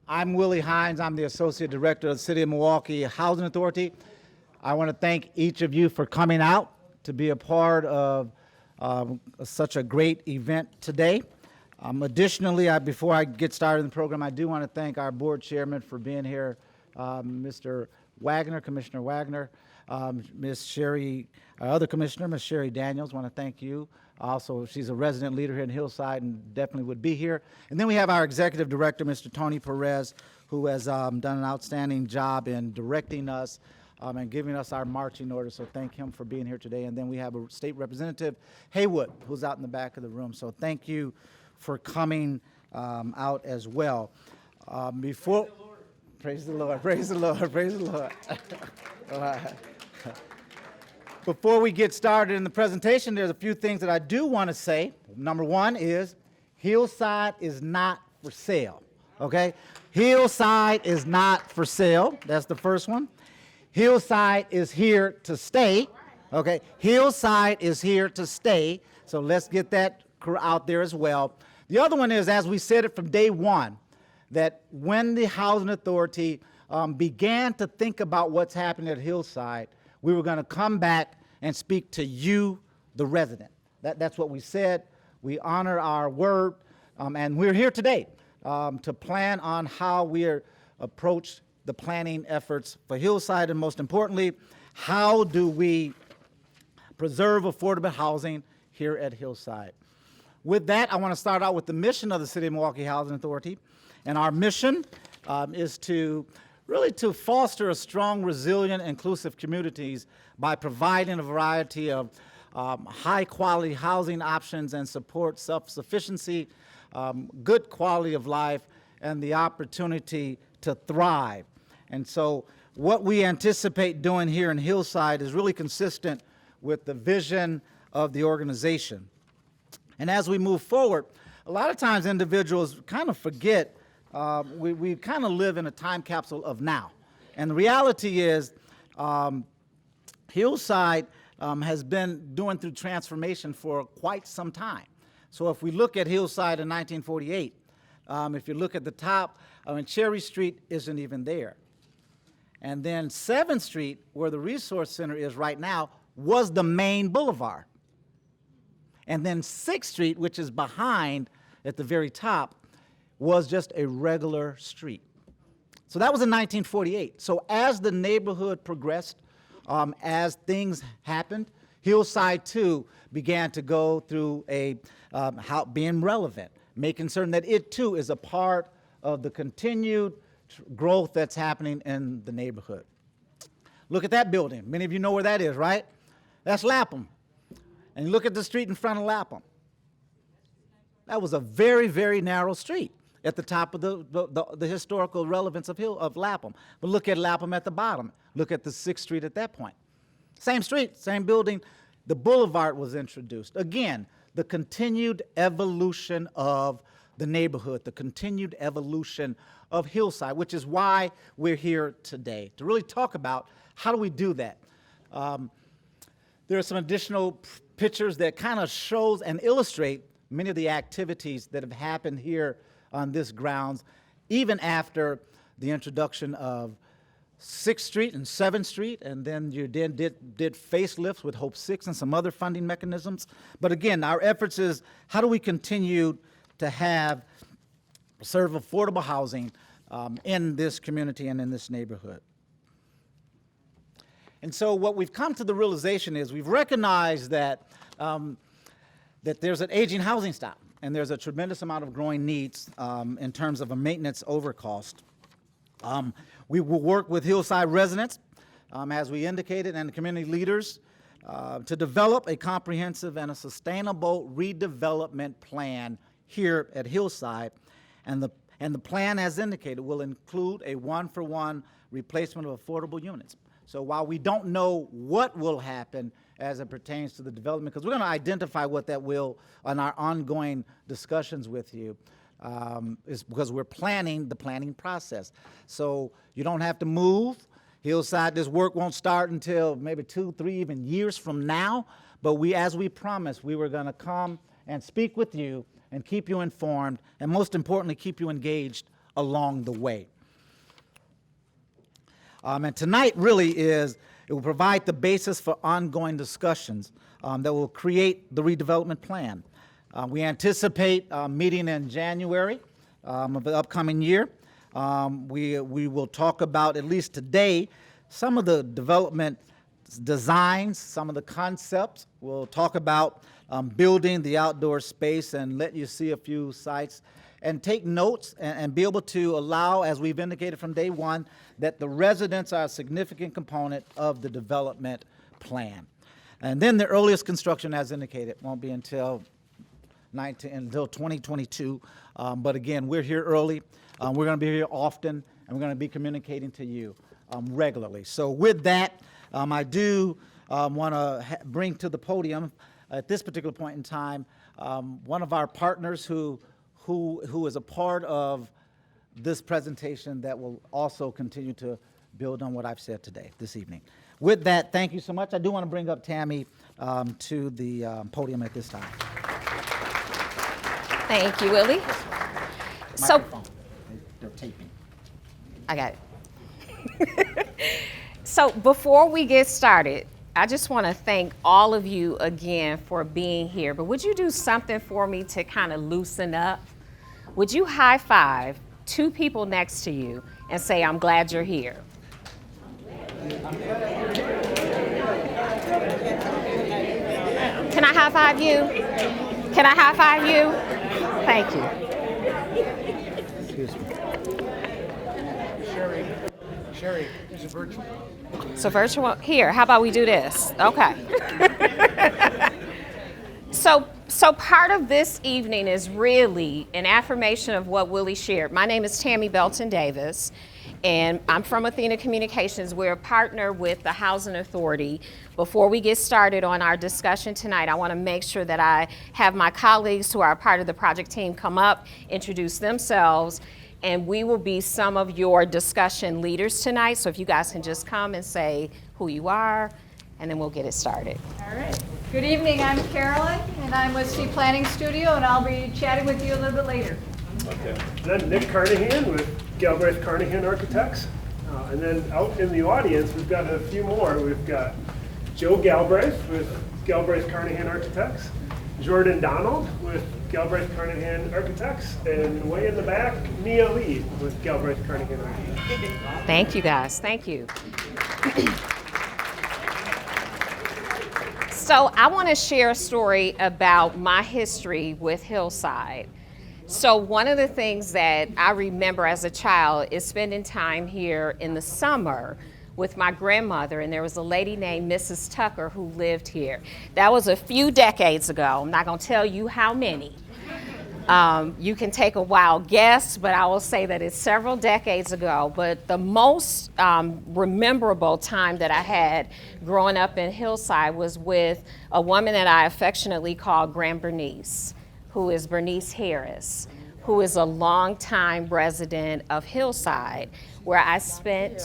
I'm Willie Hines. I'm the Associate Director of the City of Milwaukee Housing Authority. I want to thank each of you for coming out to be a part of such a great event today. Additionally, before I get started in the program, I do want to thank our board chairman for being here, Mr. Wagner, Commissioner Wagner, Ms. Sherry, our other commissioner, Ms. Sherry Daniels. Want to thank you. Also, she's a resident leader here in Hillside and definitely would be here. And then we have our executive director, Mr. Tony Perez, who has done an outstanding job in directing us and giving us our marching orders. So thank him for being here today. And then we have a state representative, Haywood, who's out in the back of the room. So thank you for coming out as well. Before, praise the Lord, praise the Lord, praise the Lord. All right. Before we get started in the presentation, there's a few things that I do want to say. Number one is Hillside is not for sale, okay? Hillside is not for sale. That's the first one. Hillside is here to stay, okay? Hillside is here to stay, so let's get that out there as well. The other one is, as we said it from day one, that when the Housing Authority began to think about what's happening at Hillside, we were going to come back and speak to you, the resident. That's what we said. We honor our word, and we're here today to plan on how we approach the planning efforts for Hillside, and most importantly, how do we preserve affordable housing here at Hillside. With that, I want to start out with the mission of the City of Milwaukee Housing Authority, and our mission is to foster a strong, resilient, inclusive communities by providing a variety of high-quality housing options and support self-sufficiency, good quality of life, and the opportunity to thrive. And so what we anticipate doing here in Hillside is really consistent with the vision of the organization. And as we move forward, a lot of times individuals kind of forget we kind of live in a time capsule of now. And the reality is Hillside has been doing through transformation for quite some time. So if we look at Hillside in 1948, if you look at the top, Cherry Street isn't even there. And then 7th Street, where the Resource Center is right now, was the main boulevard. And then 6th Street, which is behind at the very top, was just a regular street. So that was in 1948. So as the neighborhood progressed, as things happened, Hillside too began to go through being relevant, making certain that it too is a part of the continued growth that's happening in the neighborhood. Look at that building. Many of you know where that is, right? That's Lapham. And look at the street in front of Lapham. That was a very, very narrow street at the top of the historical relevance of Lapham. But look at Lapham at the bottom. Look at the 6th Street at that point. Same street, same building. The boulevard was introduced. Again, the continued evolution of the neighborhood, the continued evolution of Hillside, which is why we're here today, to really talk about how do we do that. There are some additional pictures that kind of shows and illustrate many of the activities that have happened here on this grounds, even after the introduction of 6th Street and 7th Street, and then you did facelifts with Hope 6 and some other funding mechanisms. But again, our efforts is how do we continue to serve affordable housing in this community and in this neighborhood. And so what we've come to the realization is we've recognized that there's an aging housing stock, and there's a tremendous amount of growing needs in terms of a maintenance overcost. We will work with Hillside residents, as we indicated, and the community leaders to develop a comprehensive and a sustainable redevelopment plan here at Hillside. And the plan, as indicated, will include a one-for-one replacement of affordable units. So while we don't know what will happen as it pertains to the development, because we're going to identify what that will on our ongoing discussions with you, is because we're planning the planning process. So you don't have to move. Hillside, this work won't start until maybe 2, 3 even years from now, but as we promised, we were going to come and speak with you and keep you informed, and most importantly, keep you engaged along the way. And tonight really it will provide the basis for ongoing discussions that will create the redevelopment plan. We anticipate meeting in January of the upcoming year. We will talk about, at least today, some of the development designs, some of the concepts. We'll talk about building the outdoor space and let you see a few sites and take notes and be able to allow, as we've indicated from day one, that the residents are a significant component of the development plan. And then the earliest construction, as indicated, won't be until 2022. But again, we're here early. We're going to be here often, and we're going to be communicating to you regularly. So with that, I do want to bring to the podium at this particular point in time one of our partners who is a part of this presentation that will also continue to build on what I've said today, this evening. With that, thank you so much. I do want to bring up Tammy to the podium at this time. Thank you, Willie. Microphone. They're taping. I got it. So before we get started, I just want to thank all of you again for being here. But would you do something for me to kind of loosen up? Would you high five two people next to you and say, "I'm glad you're here"? Can I high five you? Can I high five you? Thank you. Excuse me. Sherry, is it virtual? So virtual, here, how about we do this? Okay. So part of this evening is really an affirmation of what Willie shared. My name is Tammy Belton Davis, and I'm from Athena Communications. We're a partner with the Housing Authority. Before we get started on our discussion tonight, I want to make sure that I have my colleagues who are part of the project team come up, introduce themselves, and we will be some of your discussion leaders tonight. So if you guys can just come and say who you are, and then we'll get it started. All right. Good evening, I'm Carolyn, and I'm with C Planning Studio, and I'll be chatting with you a little bit later. Okay. Then Nick Carnahan with Galbraith Carnahan Architects. And then out in the audience, we've got a few more. We've got Joe Galbraith with Galbraith Carnahan Architects, Jordan Donald with Galbraith Carnahan Architects, and way in the back, Nia Lee with Galbraith Carnahan Architects. Thank you, guys. Thank you. So I want to share a story about my history with Hillside. So one of the things that I remember as a child is spending time here in the summer with my grandmother, and there was a lady named Mrs. Tucker who lived here. That was a few decades ago. I'm not going to tell you how many. You can take a wild guess, but I will say that it's several decades ago. But the most memorable time that I had growing up in Hillside was with a woman that I affectionately call Grand Bernice, who is Bernice Harris, who is a longtime resident of Hillside, where I spent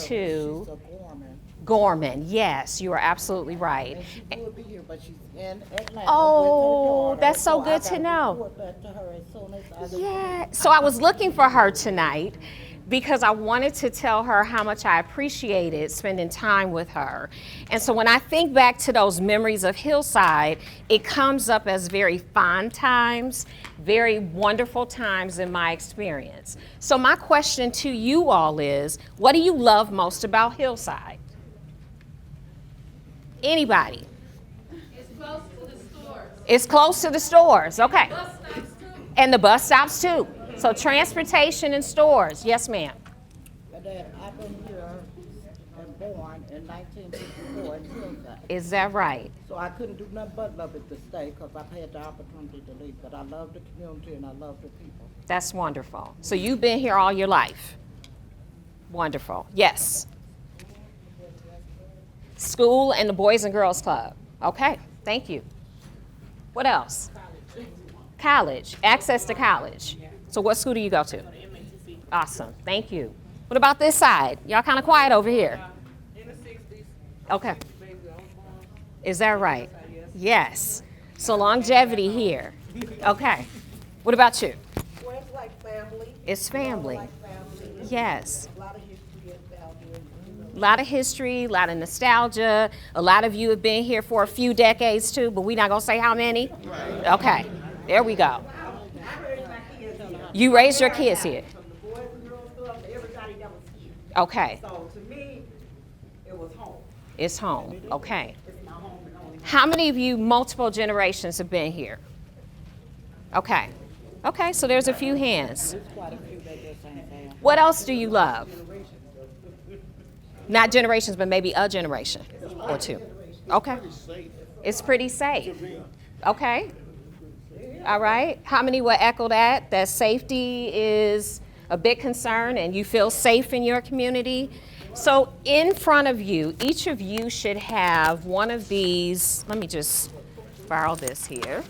Gorman, yes, you are absolutely right. And she would be here, but she's in Atlanta. Oh, with her daughter, that's so I good gotta to know. report back to her as soon as I Yeah, so I was looking for her tonight because I wanted to tell her how much I appreciated spending time with her. And so when I think back to those memories of Hillside, it comes up as very fond times, very wonderful times in my experience. So my question to you all is, what do you love most about Hillside? Anybody? It's close to the stores. It's close to the stores, okay. Bus stops too. And the bus stops too. So transportation and stores, yes ma'am. And then I've been here and born in 1954 in Hillside. Is that right? So I couldn't do nothing but love it to stay because I've had the opportunity to leave. But I love the community and I love the people. That's wonderful. So you've been here all your life? Wonderful, yes. School and the Boys and Girls Club. Okay, thank you. What else? College, access to college. So what school do you go to? Awesome, thank you. What about this side? Y'all kind of quiet over here. In the 60s. Okay. Is that right? Yes. So longevity here. Okay. What about you? Well, it's like family. It's family. Like family. Yes. A lot of history and value. A lot of history, a lot of nostalgia. A lot of you have been here for a few decades too, but we're not gonna say how many. Okay, there we go. You raised your kids here. From the boys and girls club to everybody that was here. Okay, So to me, it was home. it's home. Okay. It's my home and only. How many of you, multiple generations, have been here? Okay. Okay, so there's a few hands. Quite a few that just ain't there. What else do you love? Not generations, but maybe a generation or two. Okay. It's pretty safe. Okay. All right. How many will echo that safety is a big concern and you feel safe in your community? So in front of you, each of you should have one of these. Let me just borrow this here.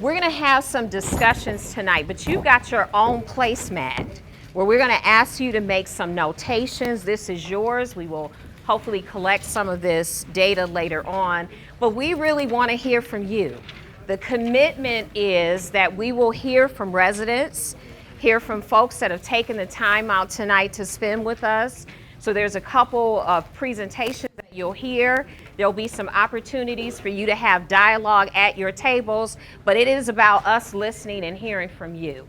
We're going to have some discussions tonight, but you've got your own placemat where we're going to ask you to make some notations. This is yours. We will hopefully collect some of this data later on, but we really want to hear from you. The commitment is that we will hear from residents, hear from folks that have taken the time out tonight to spend with us. So there's a couple of presentations that you'll hear. There'll be some opportunities for you to have dialogue at your tables, but it is about us listening and hearing from you.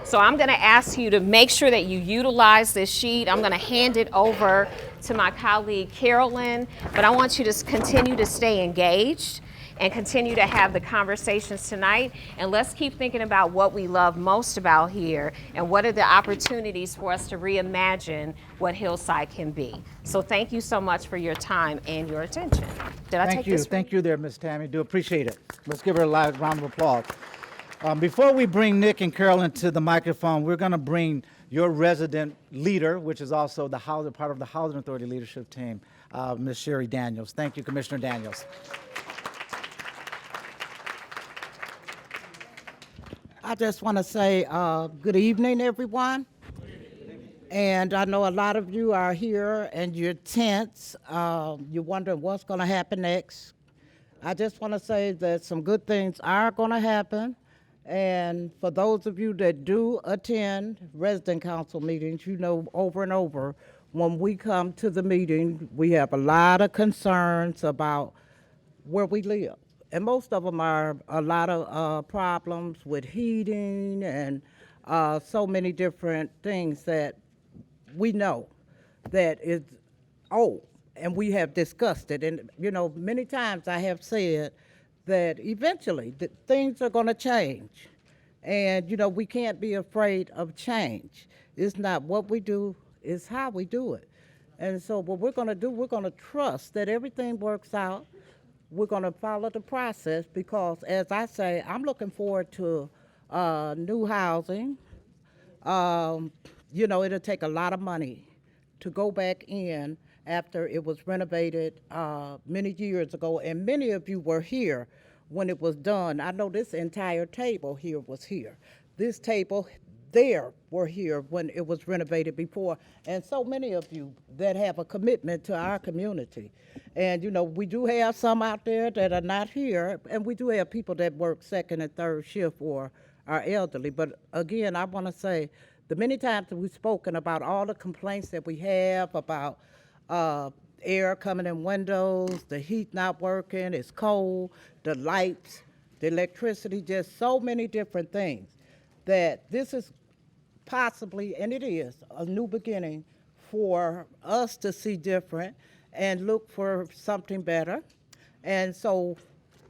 So I'm going to ask you to make sure that you utilize this sheet. I'm going to hand it over to my colleague Carolyn, but I want you to continue to stay engaged and continue to have the conversations tonight. And let's keep thinking about what we love most about here and what are the opportunities for us to reimagine what Hillside can be. So thank you so much for your time and your attention. Did I take Thank you. this? Thank you there, Ms. Tammy. Do appreciate it. Let's give her a loud round of applause. Before we bring Nick and Carolyn to the microphone, we're going to bring your resident leader, which is also the part of the Housing Authority leadership team, Ms. Sherry Daniels. Thank you, Commissioner Daniels. I just want to say good evening, everyone. And I know a lot of you are here and you're tense. You're wondering what's going to happen next. I just want to say that some good things are going to happen. And for those of you that do attend resident council meetings, you know over and over, when we come to the meeting, we have a lot of concerns about where we live. And most of them are a lot of problems with heating and so many different things that we know that is old, and we have discussed it. And, you know, many times I have said that eventually things are going to change. And, you know, we can't be afraid of change. It's not what we do, it's how we do it. And so what we're going to do, we're going to trust that everything works out. We're going to follow the process because, as I say, I'm looking forward to new housing. You know, it'll take a lot of money to go back in after it was renovated many years ago, and many of you were here when it was done. I know this entire table here was here. This table there were here when it was renovated before, and so many of you that have a commitment to our community. And, you know, we do have some out there that are not here, and we do have people that work second and third shift or are elderly. But again, I want to say the many times that we've spoken about all the complaints that we have about air coming in windows, the heat not working, it's cold, the lights, the electricity, just so many different things, that this is possibly, and it is, a new beginning for us to see different and look for something better. And so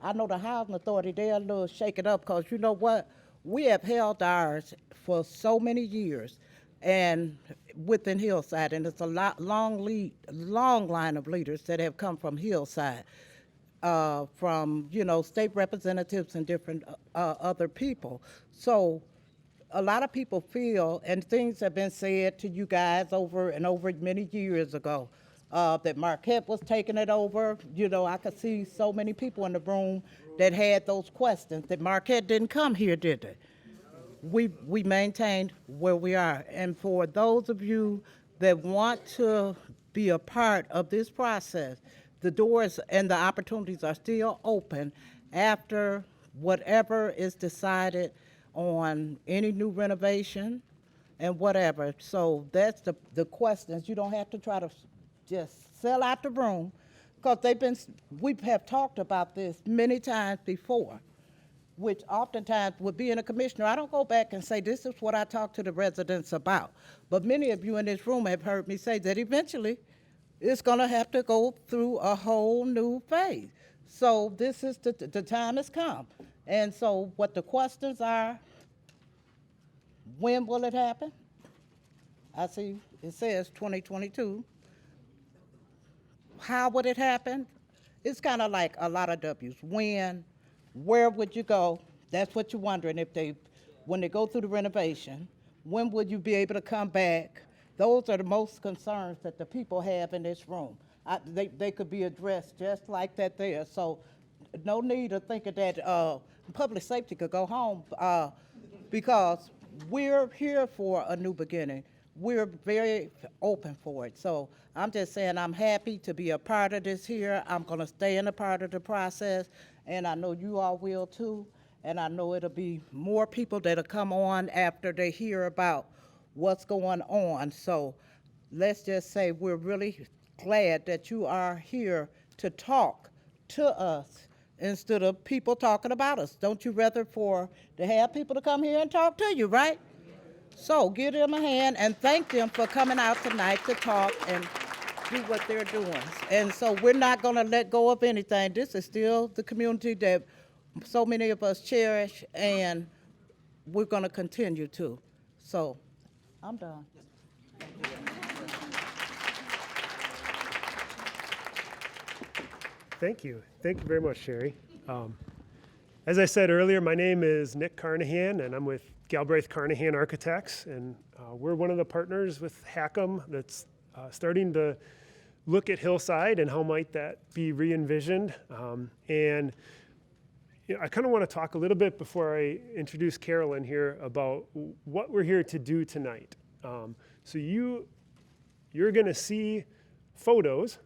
I know the Housing Authority, they're a little shaken up because you know what? We have held ours for so many years and within Hillside, and it's a long line of leaders that have come from Hillside, from, you know, state representatives and different other people. So a lot of people feel, and things have been said to you guys over and over many years ago, that Marquette was taking it over. You know, I could see so many people in the room that had those questions, that Marquette didn't come here, did they? We maintained where we are. And for those of you that want to be a part of this process, the doors and the opportunities are still open after whatever is decided on any new renovation, and whatever. So that's the questions. You don't have to try to just sell out the room, because we have talked about this many times before, which oftentimes with being a commissioner, I don't go back and say, this is what I talked to the residents about. But many of you in this room have heard me say that eventually it's gonna have to go through a whole new phase. So this is the time has come. And so what the questions are, when will it happen? I see it says 2022. How would it happen? It's kind of like a lot of W's. When, where would you go? That's what you're wondering when they go through the renovation. When would you be able to come back? Those are the most concerns that the people have in this room. They could be addressed just like that there. So no need of thinking that public safety could go home because we're here for a new beginning. We're very open for it. So I'm just saying I'm happy to be a part of this here. I'm going to stay in a part of the process, and I know you all will too. And I know it'll be more people that'll come on after they hear about what's going on. So let's just say we're really glad that you are here to talk to us instead of people talking about us. Don't you rather to have people to come here and talk to you, right? So give them a hand and thank them for coming out tonight to talk and do what they're doing. And so we're not gonna let go of anything. This is still the community that so many of us cherish, and we're gonna continue to. So I'm done. Thank you. Thank you very much, Sherry. As I said earlier, my name is Nick Carnahan, and I'm with Galbraith Carnahan Architects, and we're one of the partners with Hackham that's starting to look at Hillside and how might that be re-envisioned. And I kind of want to talk a little bit before I introduce Carolyn here about what we're here to do tonight. So you're going to see photos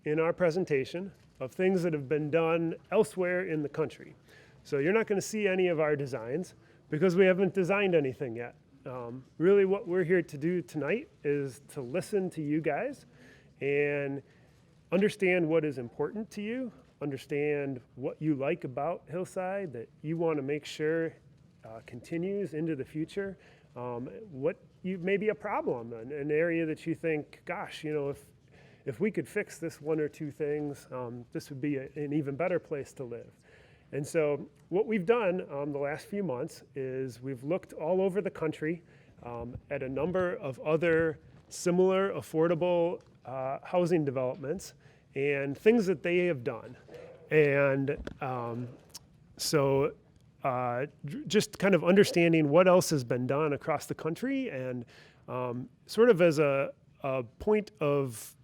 in our presentation of things that have been done elsewhere in the country. So you're not going to see any of our designs because we haven't designed anything yet. Really what we're here to do tonight is to listen to you guys and understand what is important to you, understand what you like about Hillside that you want to make sure continues into the future, what may be a problem, an area that you think, gosh, you know, if we could fix this one or two things, this would be an even better place to live. And so what we've done the last few months is we've looked all over the country at a number of other similar affordable housing developments and things that they have done. And just kind of understanding what else has been done across the country and sort of as a point of,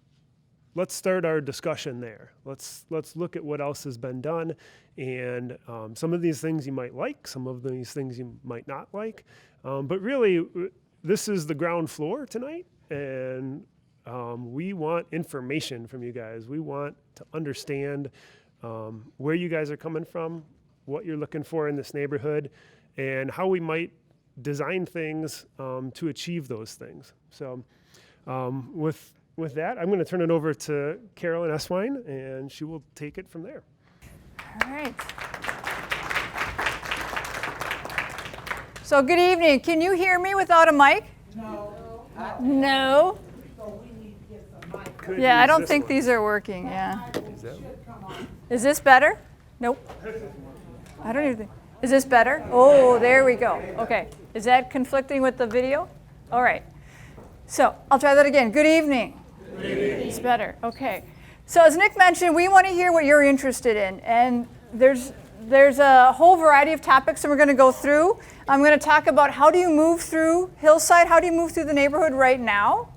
let's start our discussion there. Let's look at what else has been done, and some of these things you might like, some of these things you might not like. But really, this is the ground floor tonight, and we want information from you guys. We want to understand where you guys are coming from, what you're looking for in this neighborhood, and how we might design things to achieve those things. So with that, I'm going to turn it over to Carolyn Eswine, and she will take it from there. All right. So good evening. Can you hear me without a mic? No. Yeah, I don't think these are working. Yeah. Is this better? Nope. I don't even think. Is this better? Oh, there we go. Okay. Is that conflicting with the video? All right. So I'll try that again. Good evening. It's better. Okay. So as Nick mentioned, we want to hear what you're interested in, and there's a whole variety of topics that we're going to go through. I'm going to talk about how do you move through Hillside, how do you move through the neighborhood right now,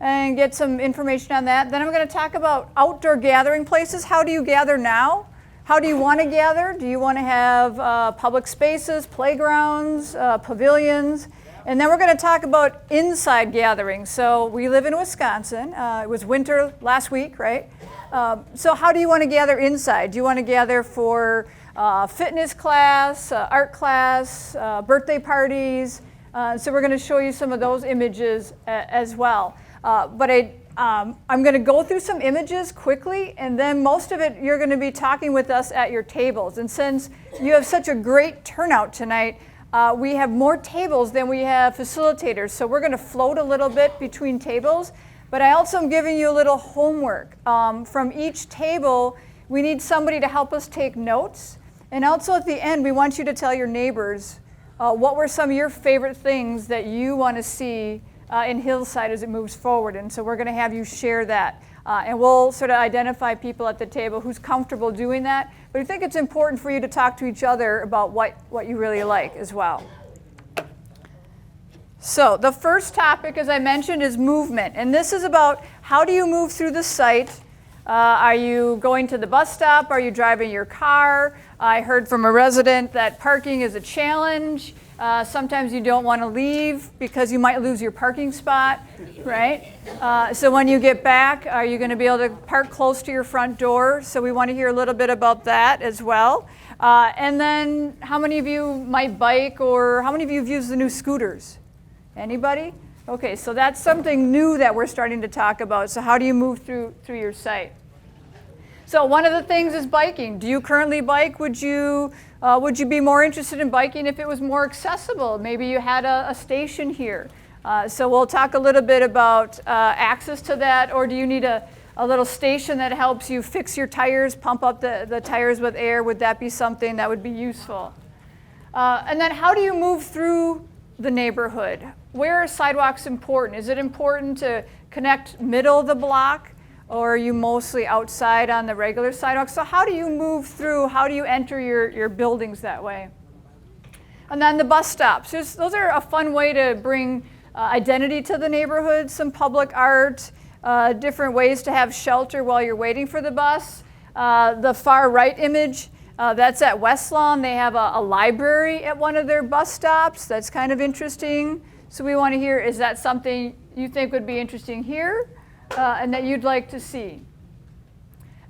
and get some information on that. Then I'm going to talk about outdoor gathering places. How do you gather now? How do you want to gather? Do you want to have public spaces, playgrounds, pavilions? And then we're going to talk about inside gatherings. So we live in Wisconsin. It was winter last week, right? So how do you want to gather inside? Do you want to gather for fitness class, art class, birthday parties, So we're going to show you some of those images as well. But I'm going to go through some images quickly, and then most of it you're going to be talking with us at your tables. And since you have such a great turnout tonight, we have more tables than we have facilitators. So we're going to float a little bit between tables. But I also am giving you a little homework. From each table, we need somebody to help us take notes. And also at the end, we want you to tell your neighbors what were some of your favorite things that you want to see in Hillside as it moves forward. And so we're going to have you share that. And we'll sort of identify people at the table who's comfortable doing that. But I think it's important for you to talk to each other about what you really like as well. So the first topic, as I mentioned, is movement. And this is about how do you move through the site. Are you going to the bus stop? Are you driving your car? I heard from a resident that parking is a challenge. Sometimes you don't want to leave because you might lose your parking spot, right? So when you get back, are you going to be able to park close to your front door? So we want to hear a little bit about that as well. And then how many of you might bike, or how many of you have used the new scooters? Anybody? Okay, so that's something new that we're starting to talk about. So how do you move through your site? So one of the things is biking. Do you currently bike? Would you be more interested in biking if it was more accessible? Maybe you had a station here. So we'll talk a little bit about access to that, or do you need a little station that helps you fix your tires, pump up the tires with air? Would that be something that would be useful? And then how do you move through the neighborhood? Where are sidewalks important? Is it important to connect middle of the block, or are you mostly outside on the regular sidewalk? So how do you move through? How do you enter your buildings that way? And then the bus stops. Those are a fun way to bring identity to the neighborhood, some public art, different ways to have shelter while you're waiting for the bus. The far right image, that's at Westlawn. They have a library at one of their bus stops. That's kind of interesting. So we want to hear, is that something you think would be interesting here and that you'd like to see?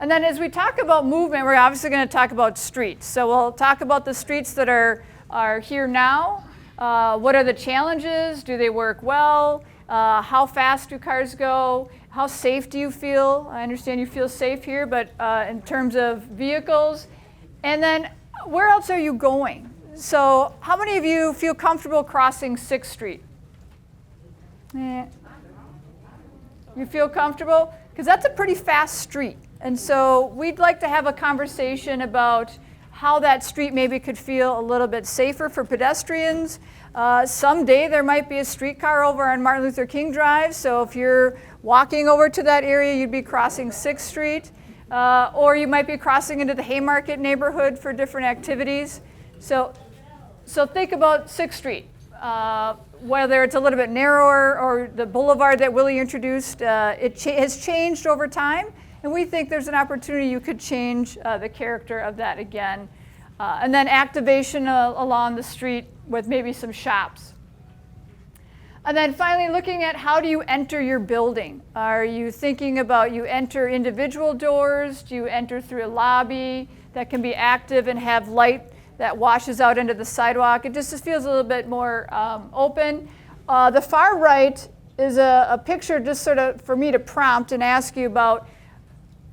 And then as we talk about movement, we're obviously going to talk about streets. So we'll talk about the streets that are here now. What are the challenges? Do they work well? How fast do cars go? How safe do you feel? I understand you feel safe here, but in terms of vehicles. And then where else are you going? So how many of you feel comfortable crossing 6th Street? You feel comfortable? Because that's a pretty fast street. And so we'd like to have a conversation about how that street maybe could feel a little bit safer for pedestrians. Someday there might be a streetcar over on Martin Luther King Drive. So if you're walking over to that area, you'd be crossing 6th Street. Or you might be crossing into the Haymarket neighborhood for different activities. So think about 6th Street. Whether it's a little bit narrower or the boulevard that Willie introduced, it has changed over time, and we think there's an opportunity you could change the character of that again. And then activation along the street with maybe some shops. And then finally looking at how do you enter your building. Are you thinking about you enter individual doors? Do you enter through a lobby that can be active and have light that washes out into the sidewalk? It just feels a little bit more open. The far right is a picture just sort of for me to prompt and ask you about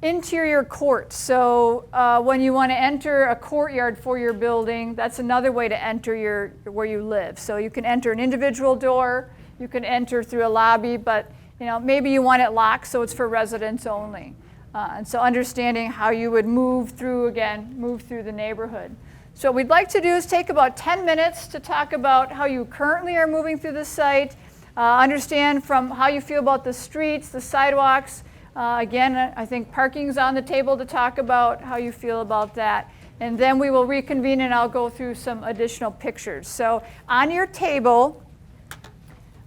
interior courts. So when you want to enter a courtyard for your building, that's another way to enter where you live. So you can enter an individual door, you can enter through a lobby, but maybe you want it locked so it's for residents only. And so understanding how you would move through the neighborhood. So what we'd like to do is take about 10 minutes to talk about how you currently are moving through the site, understand from how you feel about the streets, the sidewalks. Again, I think parking's on the table to talk about how you feel about that. And then we will reconvene and I'll go through some additional pictures. So on your table,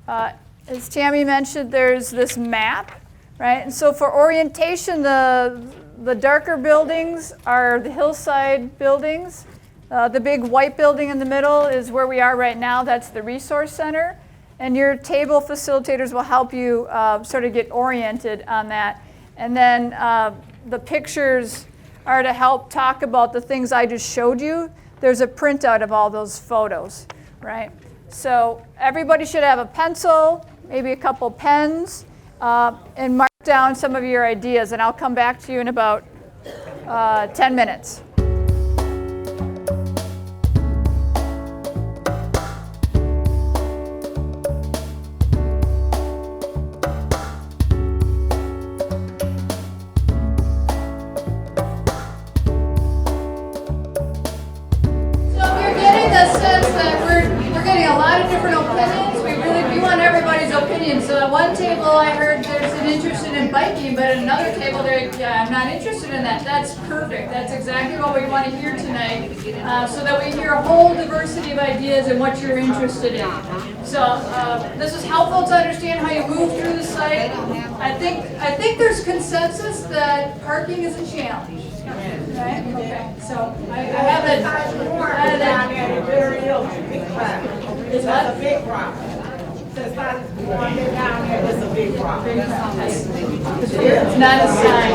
as Tammy mentioned, there's this map, right? And so for orientation, the darker buildings are the Hillside buildings. The big white building in the middle is where we are right now. That's the Resource Center. And your table facilitators will help you sort of get oriented on that. And then the pictures are to help talk about the things I just showed you. There's a printout of all those photos. right? So everybody should have a pencil, maybe a couple pens, and mark down some of your ideas, and I'll come back to you in about 10 minutes. So at one table I heard there's an interest in biking, but at another table I'm not interested in that. That's perfect. That's exactly what we want to hear tonight, so that we hear a whole diversity of ideas and what you're interested in. So this is helpful to understand how you move through the site. I think there's consensus that parking is a challenge. Right? Okay. So I have that. Is that a big problem? It's not a sign.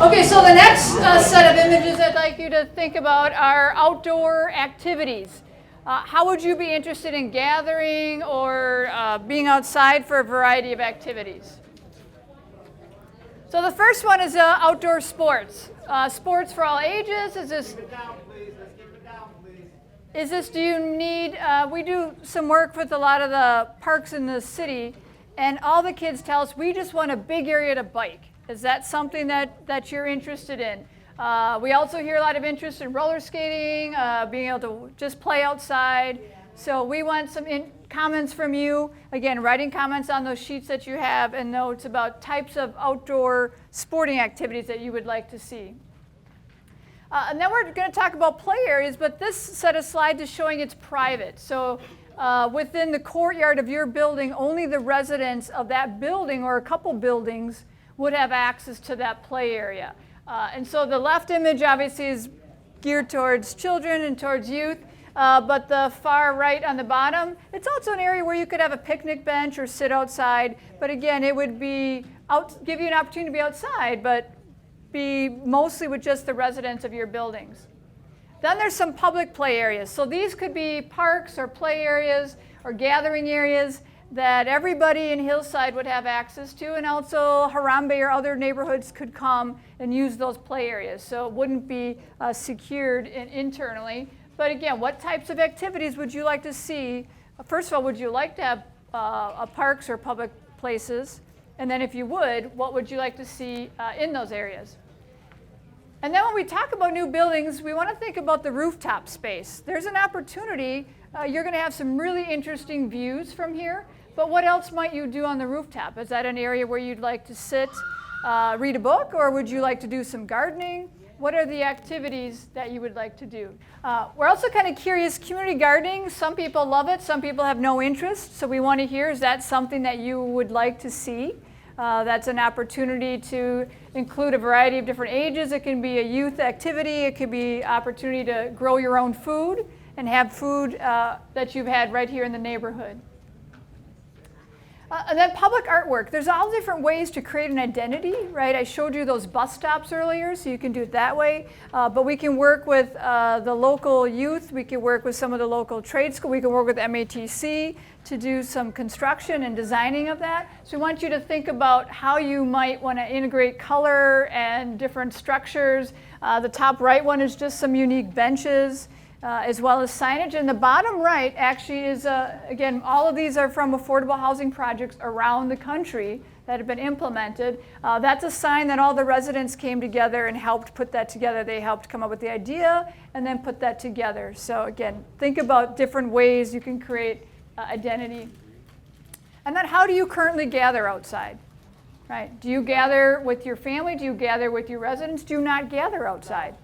Okay, so the next set of images I'd like you to think about are outdoor activities. How would you be interested in gathering or being outside for a variety of activities? So the first one is outdoor sports. Sports for all ages. Do you need, we do some work with a lot of the parks in the city, and all the kids tell us, we just want a big area to bike. Is that something that you're interested in? We also hear a lot of interest in roller skating, being able to just play outside. So we want some comments from you. Again, writing comments on those sheets that you have and notes about types of outdoor sporting activities that you would like to see. And then we're going to talk about play areas, but this set of slides is showing it's private. So within the courtyard of your building, only the residents of that building or a couple buildings would have access to that play area. And so the left image obviously is geared towards children and towards youth, but the far right on the bottom, it's also an area where you could have a picnic bench or sit outside. But again, it would be give you an opportunity to be outside, but be mostly with just the residents of your buildings. Then there's some public play areas. So these could be parks or play areas or gathering areas that everybody in Hillside would have access to, and also Harambe or other neighborhoods could come and use those play areas. So it wouldn't be secured internally. But again, what types of activities would you like to see? First of all, would you like to have parks or public places? And then if you would, what would you like to see in those areas? And then when we talk about new buildings, we want to think about the rooftop space. There's an opportunity. You're going to have some really interesting views from here, but what else might you do on the rooftop? Is that an area where you'd like to sit, read a book, or would you like to do some gardening? What are the activities that you would like to do? We're also kind of curious, community gardening, some people love it, some people have no interest, so we want to hear, is that something that you would like to see? That's an opportunity to include a variety of different ages. It can be a youth activity. It could be opportunity to grow your own food and have food that you've had right here in the neighborhood. And then public artwork. There's all different ways to create an identity, right? I showed you those bus stops earlier, so you can do it that way. But we can work with the local youth. We can work with some of the local trade school. We can work with MATC to do some construction and designing of that. So we want you to think about how you might want to integrate color and different structures. The top right one is just some unique benches, as well as signage. And the bottom right actually is, again, all of these are from affordable housing projects around the country that have been implemented. That's a sign that all the residents came together and helped put that together. They helped come up with the idea and then put that together. So again, think about different ways you can create identity. And then how do you currently gather outside? Right? Do you gather with your family? Do you gather with your residents? Do you not gather outside?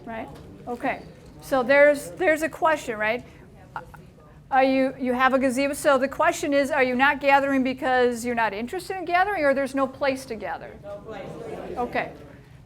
Right? Okay. So there's a question, right? You have a gazebo. So the question is, are you not gathering because you're not interested in gathering, or there's no place to gather? No place. Okay.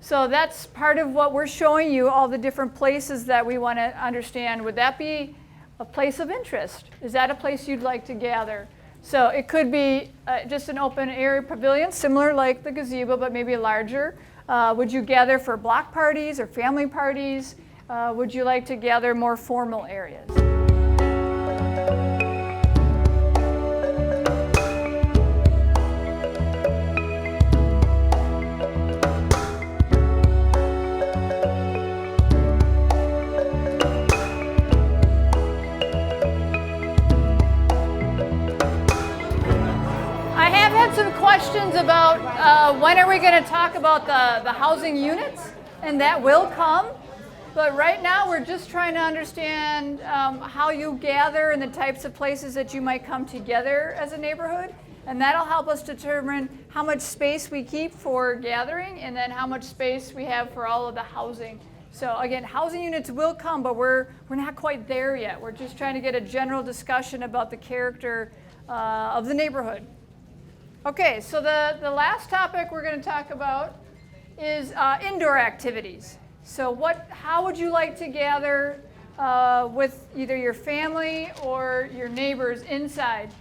So that's part of what we're showing you, all the different places that we want to understand. Would that be a place of interest? Is that a place you'd like to gather? So it could be just an open area pavilion, similar like the gazebo, but maybe larger. Would you gather for block parties or family parties? Would you like to gather more formal areas? questions about when are we going to talk about the housing units, and that will come. But right now, we're just trying to understand how you gather and the types of places that you might come together as a neighborhood. And that'll help us determine how much space we keep for gathering and then how much space we have for all of the housing. So again, housing units will come, but we're not quite there yet. We're just trying to get a general discussion about the character of the neighborhood. Okay, so the last topic we're going to talk about is indoor activities. So how would you like to gather with either your family or your neighbors inside?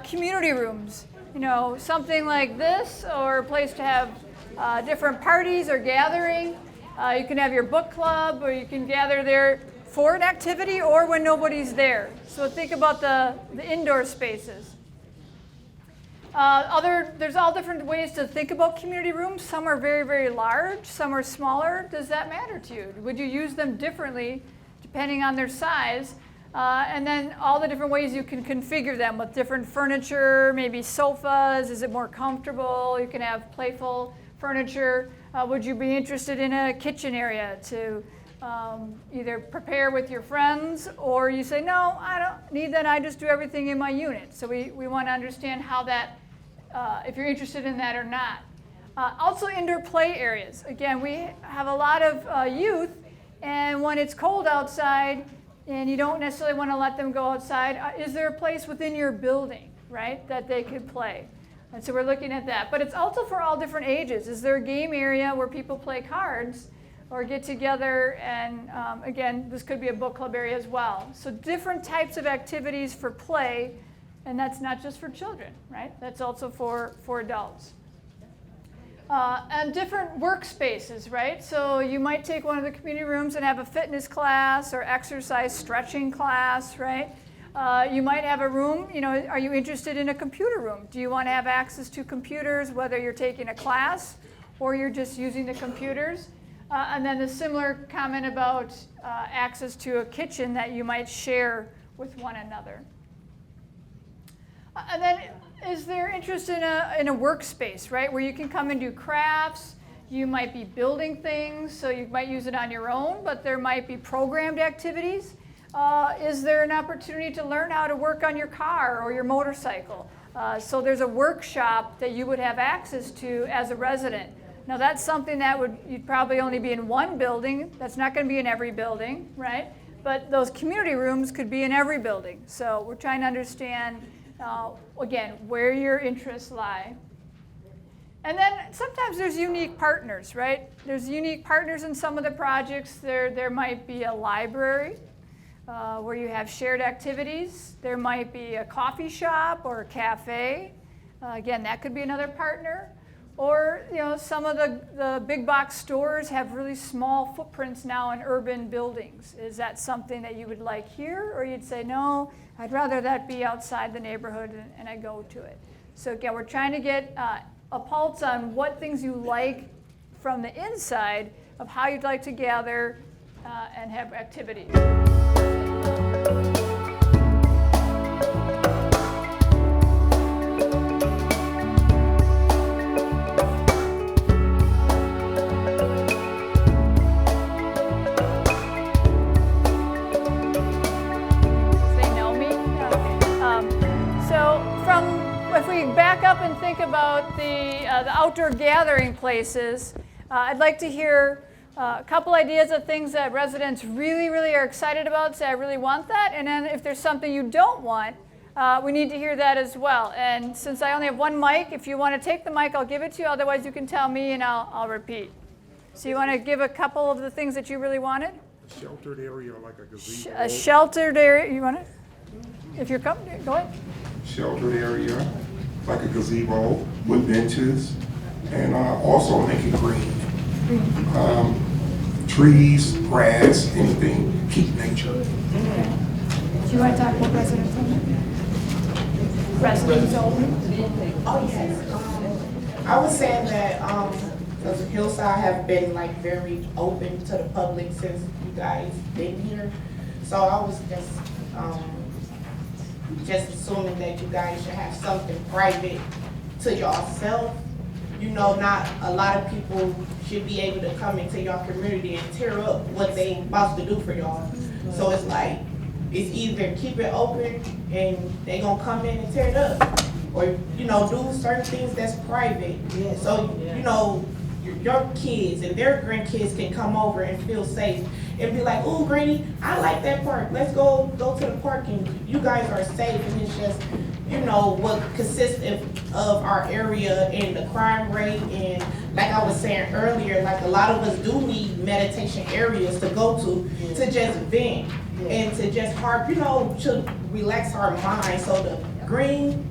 Community rooms, something like this, or a place to have different parties or gathering. You can have your book club, or you can gather there for an activity or when nobody's there. So think about the indoor spaces. There's all different ways to think about community rooms. Some are very, very large. Some are smaller. Does that matter to you? Would you use them differently depending on their size? And then all the different ways you can configure them with different furniture, maybe sofas. Is it more comfortable? You can have playful furniture. Would you be interested in a kitchen area to either prepare with your friends, or you say, no, I don't need that. I just do everything in my unit. So we want to understand how that, if you're interested in that or not. Also indoor play areas. Again, we have a lot of youth, and when it's cold outside and you don't necessarily want to let them go outside, is there a place within your building, right, that they could play? And so we're looking at that. But it's also for all different ages. Is there a game area where people play cards or get together? And again, this could be a book club area as well. So different types of activities for play, and that's not just for children, right? That's also for adults. And different workspaces, right? So you might take one of the community rooms and have a fitness class or exercise stretching class, right? You might have a room, are you interested in a computer room? Do you want to have access to computers, whether you're taking a class or you're just using the computers? And then the similar comment about access to a kitchen that you might share with one another. And then is there interest in a workspace, right, where you can come and do crafts? You might be building things, so you might use it on your own, but there might be programmed activities. Is there an opportunity to learn how to work on your car or your motorcycle? So there's a workshop that you would have access to as a resident. Now that's something that you'd probably only be in one building. That's not going to be in every building, right? But those community rooms could be in every building. So we're trying to understand, again, where your interests lie. And then sometimes there's unique partners, right? There's unique partners in some of the projects. There might be a library where you have shared activities. There might be a coffee shop or a cafe. Again, that could be another partner. Or some of the big box stores have really small footprints now in urban buildings. Is that something that you would like here? Or you'd say, no, I'd rather that be outside the neighborhood and I go to it. So again, we're trying to get a pulse on what things you like from the inside of how you'd like to gather and have activities. If we back up and think about the outdoor gathering places, I'd like to hear a couple ideas of things that residents really, really are excited about, say I really want that, and then if there's something you don't want, we need to hear that as well. And since I only have one mic, if you want to take the mic, I'll give it to you, otherwise you can tell me and I'll repeat. So you want to give a couple of the things that you really wanted? A sheltered area like a gazebo. A sheltered area, you want it? If you're coming, go ahead. Sheltered area, like a gazebo with benches, and also make it green. Trees, grass, anything, keep nature. Okay. Do you want to talk about residents only? Residents only? Oh, yes. I was saying that because Hillside have been like very open to the public since you guys been here. So I was just assuming that you guys should have something private to yourself. You know, not a lot of people should be able to come into your community and tear up what they about to do for y'all. So it's like, it's either keep it open and they gonna come in and tear it up, or, you know, do certain things that's private. So, you know, your kids and their grandkids can come over and feel safe and be like, "Ooh, Granny, I like that park. Let's go to the park and you guys are safe." And it's just, you know, what consists of our area and the crime rate. And like I was saying earlier, like a lot of us do need meditation areas to go to just vent and to just you know, to relax our mind. So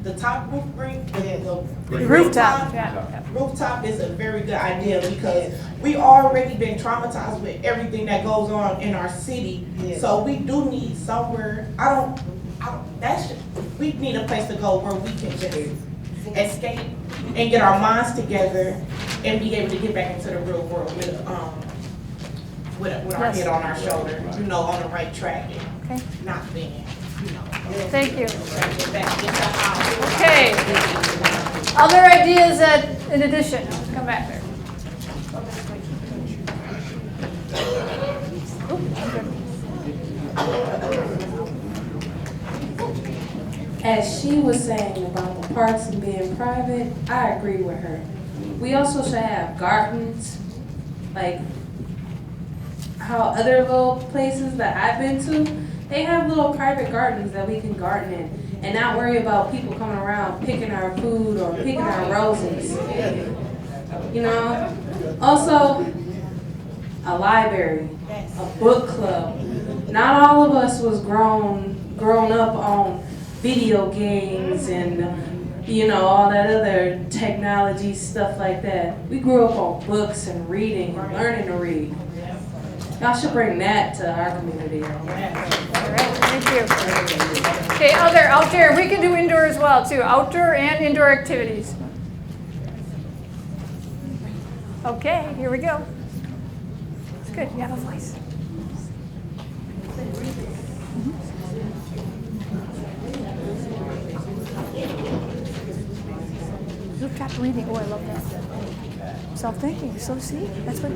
the top roof green, the Rooftop, yeah. rooftop is a very good idea because we already been traumatized with everything that goes on in our city. So we do need somewhere. We need a place to go where we can just escape and get our minds together and be able to get back into the real world with our head on our shoulder, you know, on the right track and not being, you know. Thank you. Back into our Okay. Other ideas in addition? Come back there. As she was saying about the parks and being private, I agree with her. We also should have gardens, like how other little places that I've been to, they have little private gardens that we can garden in and not worry about people coming around picking our food or picking our roses. You know? Also, a library, a book club. Not all of us was grown up on video games and, you know, all that other technology stuff like that. We grew up on books and reading and learning to read. Y'all should bring that to our community. All right, thank you. Okay, outdoor, we can do indoor as well too, outdoor and indoor activities. Okay, here we go. It's good, you have a voice. Rooftop reading, oh, I love that. Self-thinking, so see, that's what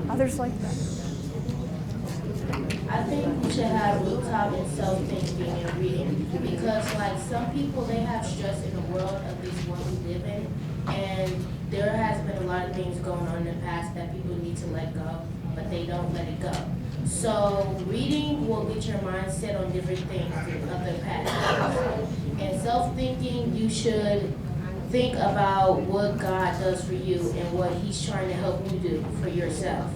others like that. I think we should have rooftop and self-thinking and reading because, like, some people, they have stress in the world, at least one we live in, and there has been a lot of things going on in the past that people need to let go, but they don't let it go. So reading will get your mind set on different things of the past. And self-thinking, you should think about what God does for you and what He's trying to help you do for yourself.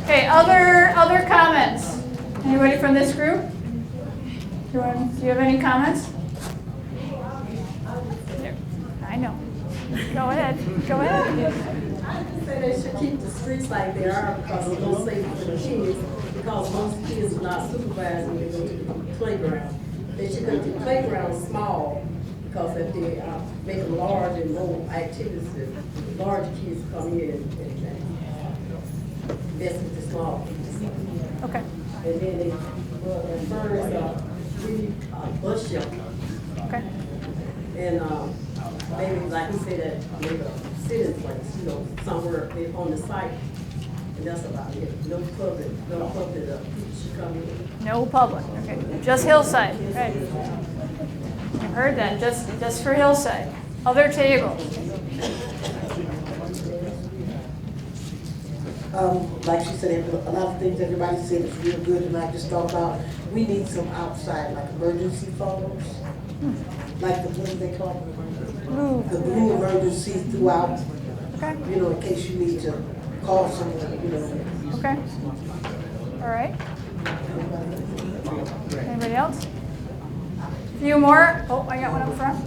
Okay, other comments? Anybody from this group? Do you have any comments? I know. Go ahead. I just say they should keep the streets like they are because it's more safe for the kids. Because most kids are not supervised when they go to the playground. They should go to the playground small because if they make them large and more activities, the large kids come in and mess with the small kids. Okay. And then they first really bus shelter. Okay. And maybe, like you said, maybe a sitting place, you know, somewhere on the site. And that's about it. No public people should come in. No public, okay. Just Hillside, right. I've heard that, just for Hillside. Other tables. Like she said, a lot of things everybody said is real good, and I just thought about, we need some outside, like emergency photos. Like what do they call them? The blue emergencies throughout. Okay. You know, in case you need to call someone, you know. Okay. All right. Anybody else? A few more. Oh, I got one up front.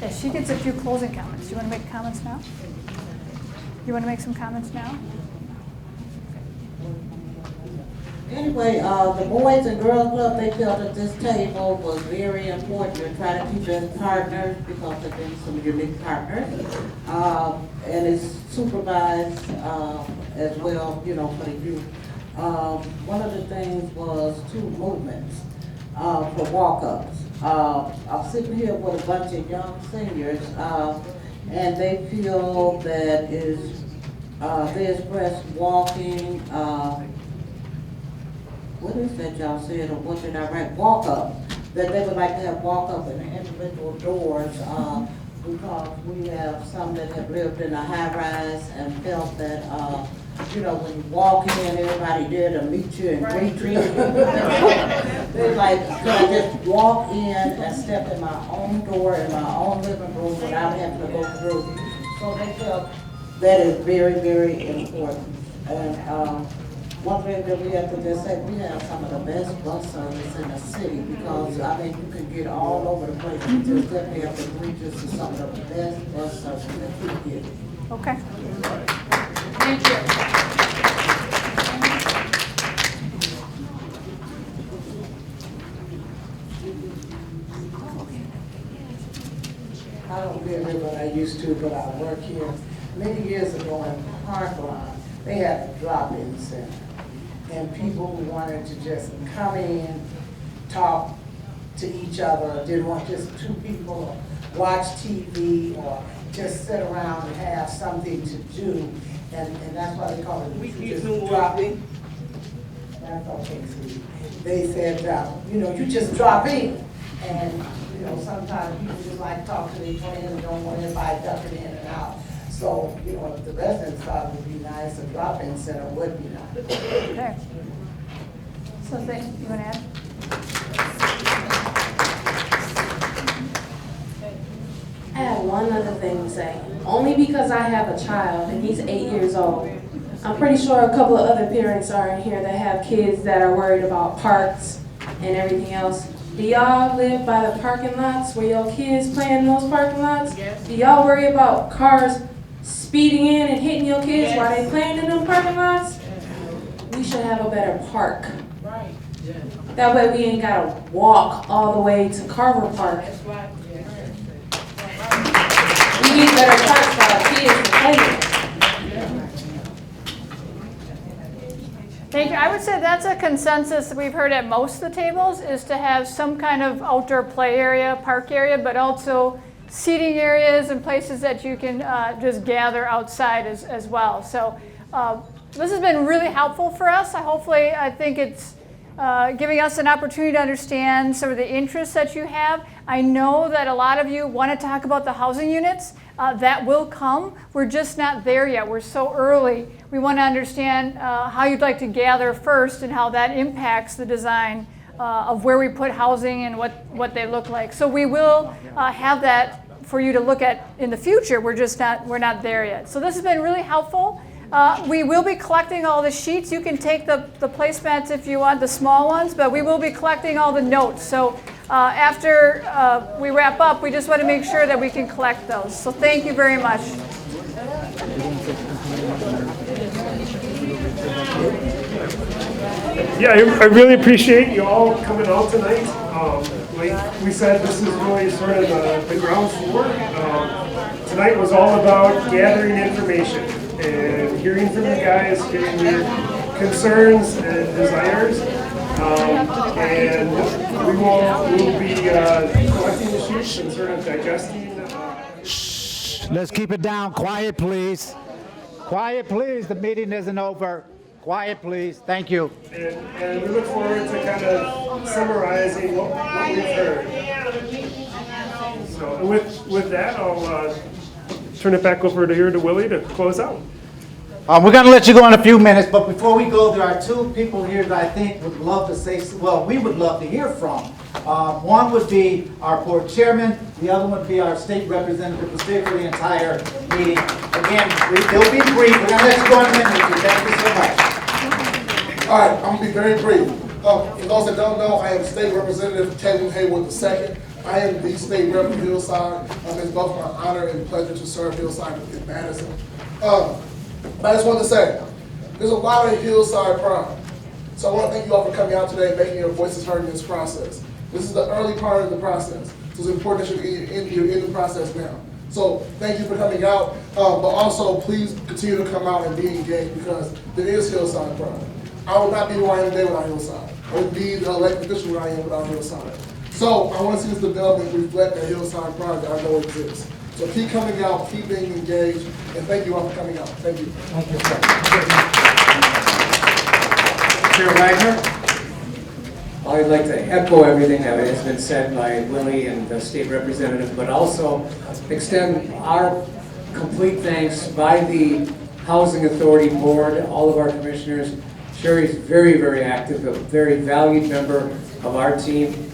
Yeah, she gets a few closing comments. Do you want to make comments now? You want to make some comments now? Anyway, the Boys and Girls Club, they felt that this table was very important to try to keep as partners because they've been some unique partners. And it's supervised as well, you know, for the youth. One of the things was 2 movements for walk-ups. I'm sitting here with a bunch of young seniors, and they feel that they express walking, what is that y'all said, or what did I write? Walk up. That they would like to have walk up in individual doors because we have some that have lived in a high rise and felt that, you know, when you walk in, everybody there to meet you and greet you. They're like, could I just walk in and step in my own door in my own living room without having to go through? So they felt that is very, very important. And one thing that we have to just say, we have some of the best bus service in the city because, I mean, you can get all over the place. We just definitely have to reach us to some of the best bus service that we can get. Okay. Thank you. I don't live here, but I used to, but I work here. Many years ago in Parkland, they had a drop-in center. And people who wanted to just come in, talk to each other, didn't want just 2 people, watch TV, or just sit around and have something to do. And that's why they call it just drop-in. That's okay, sweetie. They said, you know, you just drop in. And, you know, sometimes people just like to talk to their friends and don't want everybody ducking in and out. So, you know, if the residents thought it would be nice, a drop-in center would be nice. Okay. Something you want to add? I have one other thing to say. Only because I have a child and he's 8 years old. I'm pretty sure a couple of other parents are in here that have kids that are worried about parks and everything else. Do y'all live by the parking lots where your kids play in those parking lots? Yes. Do y'all worry about cars speeding in and hitting your kids while they playing in them parking lots? We should have a better park. Right. That way we ain't gotta walk all the way to Carver Park. That's right. We need better parks for our kids to play in. Thank you. I would say that's a consensus that we've heard at most of the tables is to have some kind of outdoor play area, park area, but also seating areas and places that you can just gather outside as well. So this has been really helpful for us. I think it's giving us an opportunity to understand some of the interests that you have. I know that a lot of you want to talk about the housing units. That will come. We're just not there yet. We're so early. We want to understand how you'd like to gather first and how that impacts the design of where we put housing and what they look like. So we will have that for you to look at in the future. We're not there yet. So this has been really helpful. We will be collecting all the sheets. You can take the placemats if you want, the small ones, but we will be collecting all the notes. So after we wrap up, we just want to make sure that we can collect those. So thank you very much. Yeah, I really appreciate you all coming out tonight. Like we said, this is really sort of the ground floor. Tonight was all about gathering information and hearing from you guys, hearing your concerns and desires. And we will be collecting the sheets and sort of digesting. Let's keep it down. Quiet, please. Quiet, please. The meeting isn't over. Quiet, please. Thank you. And we look forward to kind of summarizing what we've heard. So with that, I'll turn it back over to Willie to close out. We're going to let you go in a few minutes, but before we go, there are 2 people here that I think would love to say, well, we would love to hear from. One would be our board chairman, the other would be our state representative who stayed for the entire meeting. Again, they'll be brief. We're going to let you go in a minute. Thank you so much. All right, I'm gonna be very brief. For those that don't know, I am State Representative Kevin Haywood II. I am the state rep of Hillside. It's both my honor and pleasure to serve Hillside in Madison. But I just want to say, there's a lot of Hillside pride. So I want to thank you all for coming out today and making your voices heard in this process. This is the early part of the process, so it's important that you're in the process now. So thank you for coming out, but also please continue to come out and be engaged because there is Hillside Pride. I would not be who I am today without Hillside. I wouldn't be the elected official where I am without Hillside. So I want to see this development reflect that Hillside Pride that I know exists. So keep coming out, keep being engaged, and thank you all for coming out. Thank you. Thank you, Chair Wagner, I'd like to echo everything that has been said by Willie and the state representative, but also extend our complete thanks by the Housing Authority Board, all of our commissioners. Sherry's very, very active, a very valued member of our team,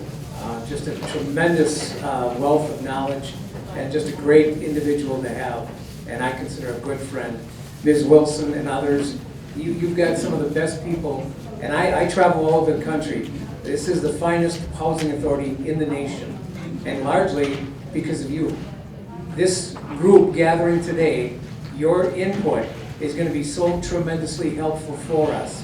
just a tremendous wealth of knowledge, and just a great individual to have, and I consider a good friend. Ms. Wilson and others, you've got some of the best people, and I travel all over the country. This is the finest housing authority in the nation, and largely because of you. This group gathering today, your input is going to be so tremendously helpful for us.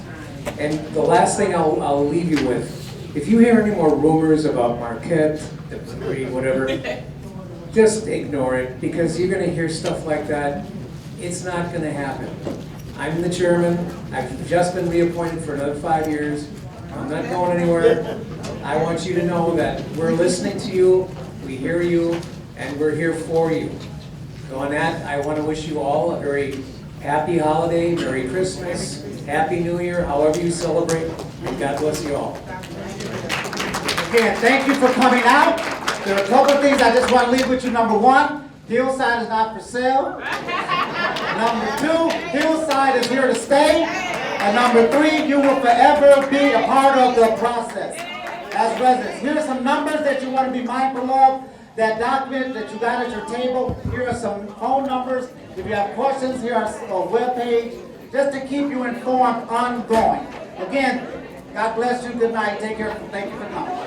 And the last thing I'll leave you with, if you hear any more rumors about Marquette, whatever, just ignore it, because you're going to hear stuff like that. It's not going to happen. I'm the chairman. I've just been reappointed for another 5 years. I'm not going anywhere. I want you to know that we're listening to you, we hear you, and we're here for you. So on that, I want to wish you all a very happy holiday, Merry Christmas, Happy New Year, however you celebrate, and God bless you all. Again, thank you for coming out. There are a couple of things I just want to leave with you. Number one, Hillside is not for sale. Number two, Hillside is here to stay. And number three, you will forever be a part of the process as residents. Here are some numbers that you want to be mindful of. That document that you got at your table. Here are some phone numbers. If you have questions, here are a webpage, just to keep you informed ongoing. Again, God bless you. Good night. Take care. Thank you for coming.